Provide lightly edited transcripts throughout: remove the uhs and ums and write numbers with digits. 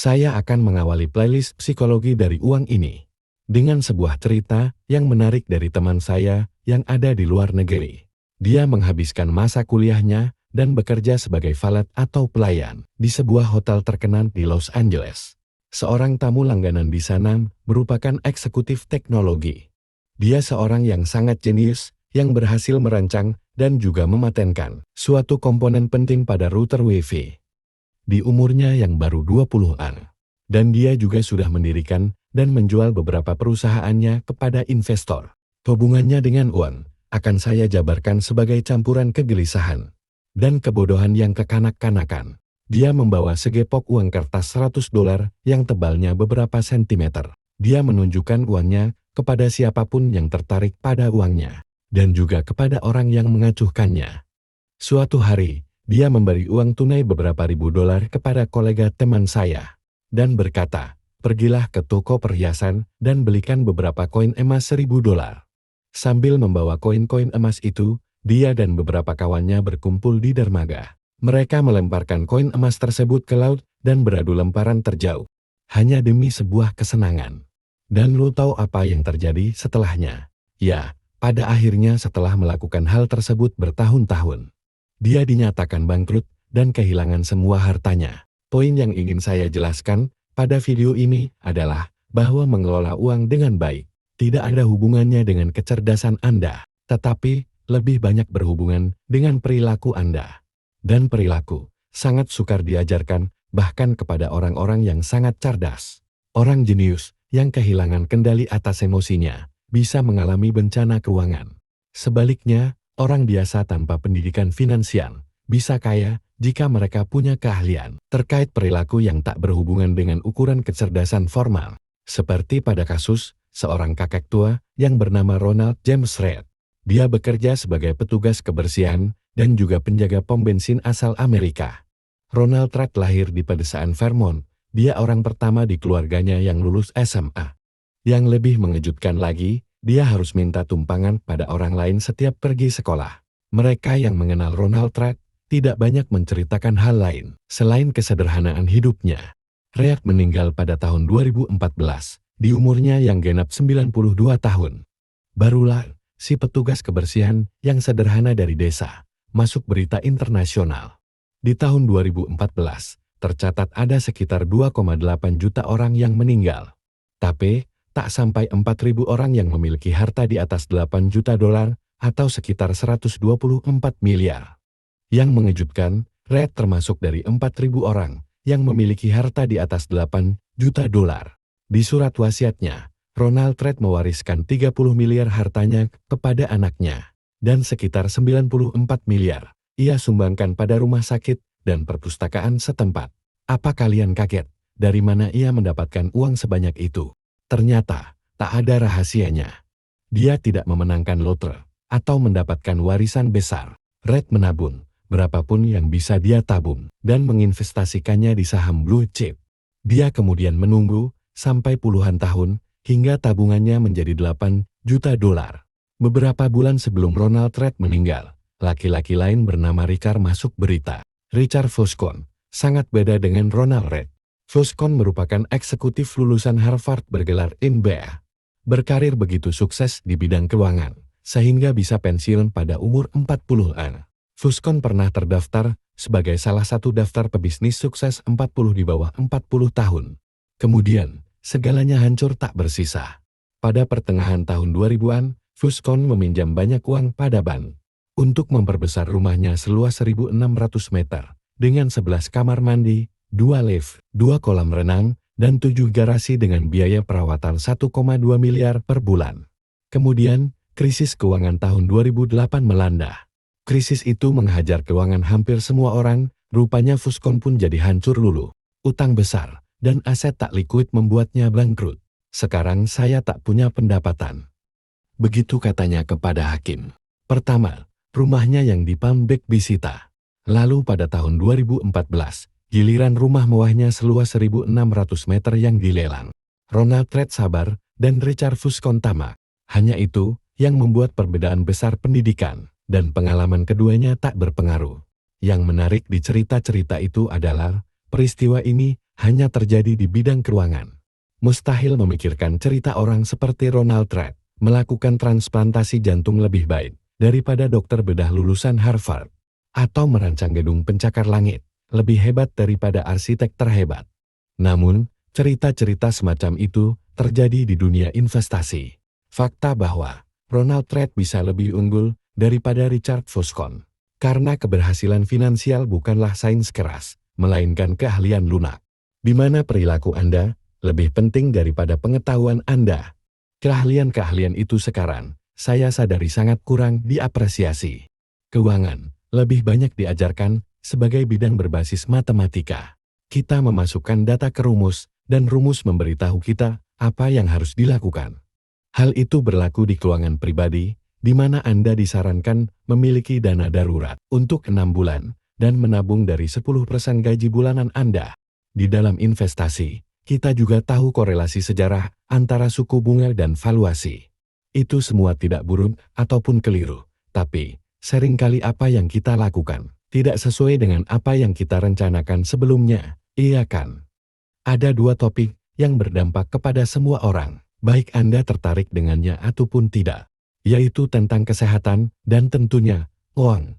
Saya akan mengawali playlist psikologi dari uang ini dengan sebuah cerita yang menarik dari teman saya yang ada di luar negeri. Dia menghabiskan masa kuliahnya dan bekerja sebagai valet atau pelayan di sebuah hotel terkenal di Los Angeles. Seorang tamu langganan di sana merupakan eksekutif teknologi. Dia seorang yang sangat jenius yang berhasil merancang dan juga mematenkan suatu komponen penting pada router Wi-Fi. Di umurnya yang baru 20-an. Dan dia juga sudah mendirikan dan menjual beberapa perusahaannya kepada investor. Hubungannya dengan uang akan saya jabarkan sebagai campuran kegelisahan dan kebodohan yang kekanak-kanakan. Dia membawa segepok uang kertas $100 yang tebalnya beberapa sentimeter. Dia menunjukkan uangnya kepada siapapun yang tertarik pada uangnya dan juga kepada orang yang mengacuhkannya. Suatu hari, dia memberi uang tunai beberapa ribu dolar kepada kolega teman saya dan berkata, "Pergilah ke toko perhiasan dan belikan beberapa koin emas $1000. Sambil membawa koin-koin emas itu, dia dan beberapa kawannya berkumpul di dermaga. Mereka melemparkan koin emas tersebut ke laut dan beradu lemparan terjauh. Hanya demi sebuah kesenangan. Dan lo tahu apa yang terjadi setelahnya? Ya, pada akhirnya setelah melakukan hal tersebut bertahun-tahun, dia dinyatakan bangkrut dan kehilangan semua hartanya. Poin yang ingin saya jelaskan pada video ini adalah bahwa mengelola uang dengan baik tidak ada hubungannya dengan kecerdasan Anda, tetapi lebih banyak berhubungan dengan perilaku Anda. Dan perilaku sangat sukar diajarkan bahkan kepada orang-orang yang sangat cerdas. Orang jenius yang kehilangan kendali atas emosinya bisa mengalami bencana keuangan. Sebaliknya, orang biasa tanpa pendidikan finansial bisa kaya jika mereka punya keahlian terkait perilaku yang tak berhubungan dengan ukuran kecerdasan formal. Seperti pada kasus seorang kakek tua yang bernama Ronald James Reed. Dia bekerja sebagai petugas kebersihan dan juga penjaga pom bensin asal Amerika. Ronald Reed lahir di pedesaan Vermont. Dia orang pertama di keluarganya yang lulus SMA. Yang lebih mengejutkan lagi, dia harus minta tumpangan pada orang lain setiap pergi sekolah. Mereka yang mengenal Ronald Reed tidak banyak menceritakan hal lain selain kesederhanaan hidupnya. Reed meninggal pada tahun 2014 di umurnya yang genap 92 tahun. Barulah si petugas kebersihan yang sederhana dari desa masuk berita internasional. Di tahun 2014, tercatat ada sekitar 2,8 juta orang yang meninggal. Tapi, tak sampai 4.000 orang yang memiliki harta di atas $8 juta atau sekitar 124 miliar. Yang mengejutkan, Reed termasuk dari 4.000 orang yang memiliki harta di atas $8 juta. Di surat wasiatnya, Ronald Reed mewariskan 30 miliar hartanya kepada anaknya, dan sekitar 94 miliar ia sumbangkan pada rumah sakit dan perpustakaan setempat. Apa kalian kaget? Dari mana ia mendapatkan uang sebanyak itu? Ternyata, tak ada rahasianya. Dia tidak memenangkan lotre atau mendapatkan warisan besar. Reed menabung berapapun yang bisa dia tabung dan menginvestasikannya di saham blue chip. Dia kemudian menunggu sampai puluhan tahun hingga tabungannya menjadi $8 juta. Beberapa bulan sebelum Ronald Reed meninggal, laki-laki lain bernama Richard masuk berita. Richard Foscon sangat beda dengan Ronald Reed. Foscon merupakan eksekutif lulusan Harvard bergelar MBA. Berkarir begitu sukses di bidang keuangan, sehingga bisa pensiun pada umur 40-an. Foscon pernah terdaftar sebagai salah satu daftar pebisnis sukses 40 di bawah 40 tahun. Kemudian, segalanya hancur tak bersisa. Pada pertengahan tahun 2000-an, Foscon meminjam banyak uang pada bank untuk memperbesar rumahnya seluas 1.600 meter dengan 11 kamar mandi, 2 lift, 2 kolam renang, dan 7 garasi dengan biaya perawatan 1,2 miliar per bulan. Kemudian, krisis keuangan tahun 2008 melanda. Krisis itu menghajar keuangan hampir semua orang, rupanya Foscon pun jadi hancur luluh. Utang besar dan aset tak likuid membuatnya bangkrut. Sekarang saya tak punya pendapatan. Begitu katanya kepada hakim. Pertama, rumahnya yang di Palm Beach disita. Lalu pada tahun 2014, giliran rumah mewahnya seluas 1.600 meter yang dilelang. Ronald Reed sabar dan Richard Foscon tamak. Hanya itu yang membuat perbedaan besar pendidikan dan pengalaman keduanya tak berpengaruh. Yang menarik di cerita-cerita itu adalah peristiwa ini hanya terjadi di bidang keuangan. Mustahil memikirkan cerita orang seperti Ronald Reagan melakukan transplantasi jantung lebih baik daripada dokter bedah lulusan Harvard, atau merancang gedung pencakar langit lebih hebat daripada arsitek terhebat. Namun, cerita-cerita semacam itu terjadi di dunia investasi. Fakta bahwa Ronald Reagan bisa lebih unggul daripada Richard Foscon karena keberhasilan finansial bukanlah sains keras, melainkan keahlian lunak. Di mana perilaku Anda lebih penting daripada pengetahuan Anda. Keahlian-keahlian itu sekarang, saya sadari sangat kurang diapresiasi. Keuangan lebih banyak diajarkan sebagai bidang berbasis matematika. Kita memasukkan data ke rumus, dan rumus memberitahu kita apa yang harus dilakukan. Hal itu berlaku di keuangan pribadi, di mana Anda disarankan memiliki dana darurat untuk 6 bulan, dan menabung dari 10% gaji bulanan Anda. Di dalam investasi, kita juga tahu korelasi sejarah antara suku bunga dan valuasi. Itu semua tidak buruk ataupun keliru, tapi seringkali apa yang kita lakukan tidak sesuai dengan apa yang kita rencanakan sebelumnya, iya kan? Ada dua topik yang berdampak kepada semua orang, baik Anda tertarik dengannya ataupun tidak, yaitu tentang kesehatan dan tentunya uang.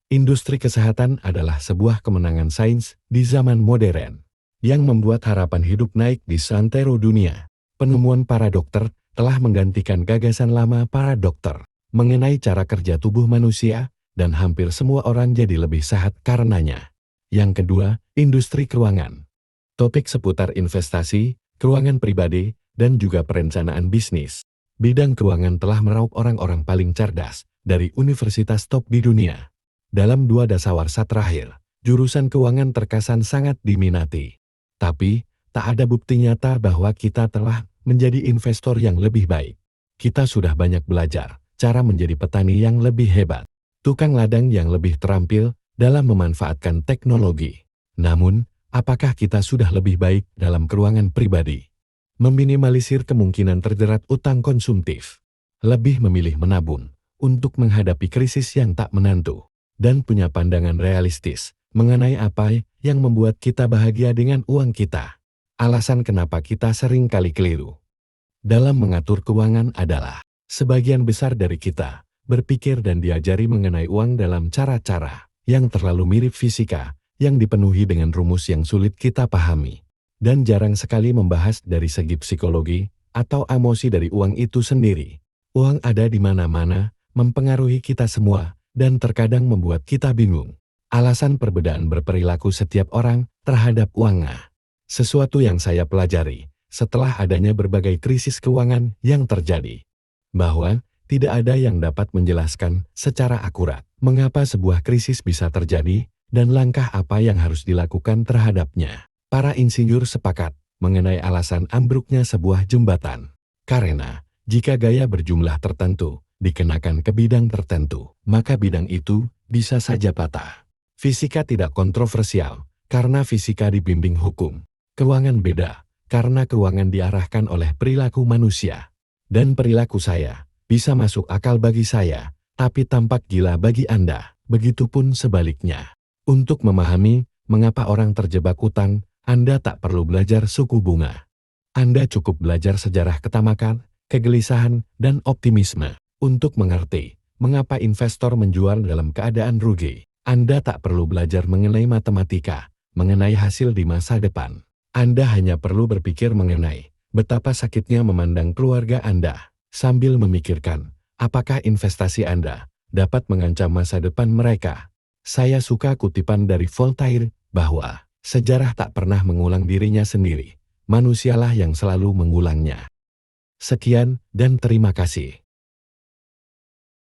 Industri kesehatan adalah sebuah kemenangan sains di zaman modern yang membuat harapan hidup naik di seantero dunia. Penemuan para dokter telah menggantikan gagasan lama para dokter mengenai cara kerja tubuh manusia, dan hampir semua orang jadi lebih sehat karenanya. Yang kedua, industri keuangan. Topik seputar investasi, keuangan pribadi, dan juga perencanaan bisnis. Bidang keuangan telah meraup orang-orang paling cerdas dari universitas top di dunia. Dalam 2 dasawarsa terakhir, jurusan keuangan terkesan sangat diminati. Tapi, tak ada bukti nyata bahwa kita telah menjadi investor yang lebih baik. Kita sudah banyak belajar cara menjadi petani yang lebih hebat, tukang ladang yang lebih terampil dalam memanfaatkan teknologi. Namun, apakah kita sudah lebih baik dalam keuangan pribadi? Meminimalisir kemungkinan terjerat utang konsumtif, lebih memilih menabung untuk menghadapi krisis yang tak menentu, dan punya pandangan realistis mengenai apa yang membuat kita bahagia dengan uang kita. Alasan kenapa kita sering kali keliru dalam mengatur keuangan adalah, sebagian besar dari kita berpikir dan diajari mengenai uang dalam cara-cara yang terlalu mirip fisika, yang dipenuhi dengan rumus yang sulit kita pahami, dan jarang sekali membahas dari segi psikologi atau emosi dari uang itu sendiri. Uang ada di mana-mana, mempengaruhi kita semua, dan terkadang membuat kita bingung. Alasan perbedaan berperilaku setiap orang terhadap uangnya. Sesuatu yang saya pelajari setelah adanya berbagai krisis keuangan yang terjadi, bahwa tidak ada yang dapat menjelaskan secara akurat mengapa sebuah krisis bisa terjadi dan langkah apa yang harus dilakukan terhadapnya. Para insinyur sepakat mengenai alasan ambruknya sebuah jembatan. Karena jika gaya berjumlah tertentu dikenakan ke bidang tertentu, maka bidang itu bisa saja patah. Fisika tidak kontroversial, karena fisika dibimbing hukum. Keuangan beda, karena keuangan diarahkan oleh perilaku manusia. Dan perilaku saya bisa masuk akal bagi saya, tapi tampak gila bagi Anda. Begitupun sebaliknya. Untuk memahami mengapa orang terjebak utang, Anda tak perlu belajar suku bunga. Anda cukup belajar sejarah ketamakan, kegelisahan, dan optimisme. Untuk mengerti mengapa investor menjual dalam keadaan rugi, Anda tak perlu belajar mengenai matematika, mengenai hasil di masa depan. Anda hanya perlu berpikir mengenai betapa sakitnya memandang keluarga Anda, sambil memikirkan apakah investasi Anda dapat mengancam masa depan mereka. Saya suka kutipan dari Voltaire bahwa sejarah tak pernah mengulang dirinya sendiri, manusialah yang selalu mengulangnya. Sekian dan terima kasih.